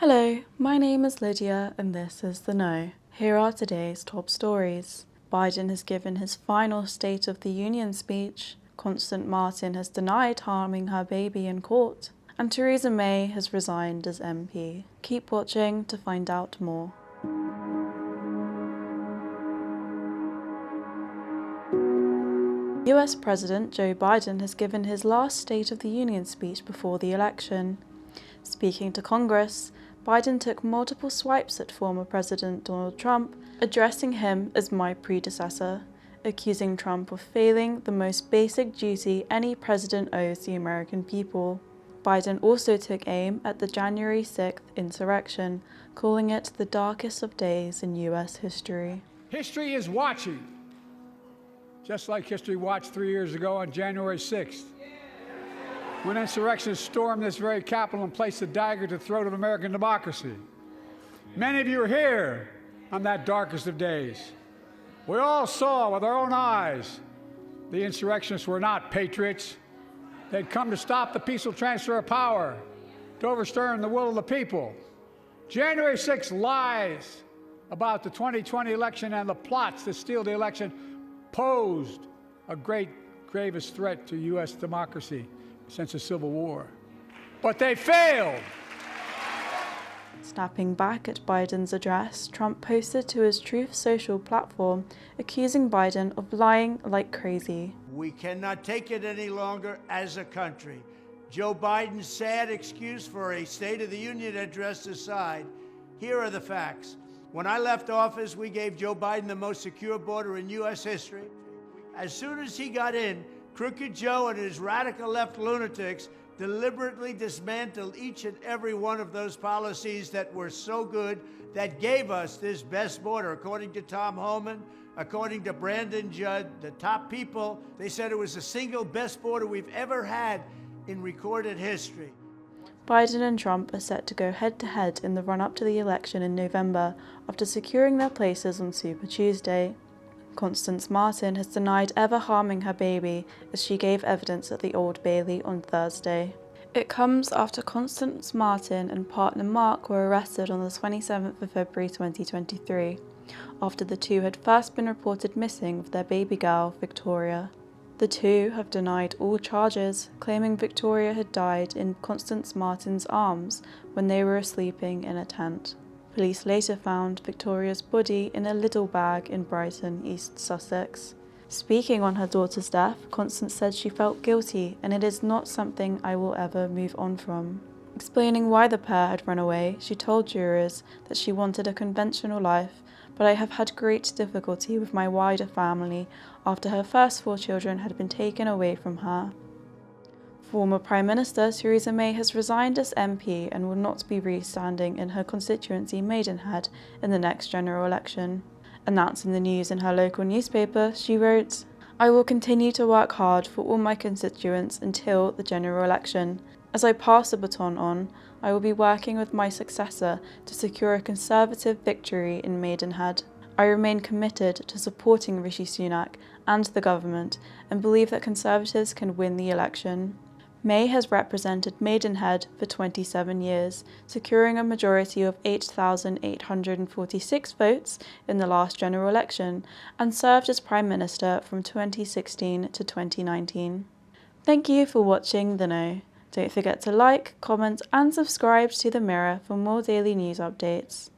Hello, my name is Lydia and this is The Know. Here are today's top stories. Biden has given his final State of the Union speech, Constance Marten has denied harming her baby in court, and Theresa May has resigned as MP. Keep watching to find out more. US President Joe Biden has given his last State of the Union speech before the election. Speaking to Congress, Biden took multiple swipes at former President Donald Trump, addressing him as my predecessor, accusing Trump of failing the most basic duty any president owes the American people. Biden also took aim at the January 6th insurrection, calling it the darkest of days in US history. History is watching, just like history watched 3 years ago on January 6th. When insurrectionists stormed this very Capitol and placed a dagger to the throat of American democracy. Many of you are here on that darkest of days. We all saw with our own eyes the insurrectionists were not patriots. They'd come to stop the peaceful transfer of power, to overturn the will of the people. January 6th lies about the 2020 election and the plots to steal the election posed a gravest threat to U.S. democracy since the Civil War. But they failed. Snapping back at Biden's address, Trump posted to his Truth Social platform, accusing Biden of lying like crazy. We cannot take it any longer as a country. Joe Biden's sad excuse for a State of the Union address aside, here are the facts. When I left office, we gave Joe Biden the most secure border in U.S. history. As soon as he got in, Crooked Joe and his radical left lunatics deliberately dismantled each and every one of those policies that were so good, that gave us this best border. According to Tom Homan, according to Brandon Judd, the top people, they said it was the single best border we've ever had in recorded history. Biden and Trump are set to go head-to-head in the run-up to the election in November after securing their places on Super Tuesday. Constance Marten has denied ever harming her baby as she gave evidence at the Old Bailey on Thursday. It comes after Constance Marten and partner Mark were arrested on the 27th of February 2023, after the two had first been reported missing with their baby girl, Victoria. The two have denied all charges, claiming Victoria had died in Constance Marten's arms when they were sleeping in a tent. Police later found Victoria's body in a little bag in Brighton, East Sussex. Speaking on her daughter's death, Constance said she felt guilty and it is not something I will ever move on from. Explaining why the pair had run away, she told jurors that she wanted a conventional life, but I have had great difficulty with my wider family after her first 4 children had been taken away from her. Former Prime Minister Theresa May has resigned as MP and will not be re-standing in her constituency Maidenhead in the next general election. Announcing the news in her local newspaper, she wrote, "I will continue to work hard for all my constituents until the general election. As I pass the baton on, I will be working with my successor to secure a Conservative victory in Maidenhead. I remain committed to supporting Rishi Sunak and the government and believe that Conservatives can win the election." May has represented Maidenhead for 27 years, securing a majority of 8,846 votes in the last general election, and served as Prime Minister from 2016 to 2019. Thank you for watching The Know. Don't forget to like, comment and subscribe to The Mirror for more daily news updates.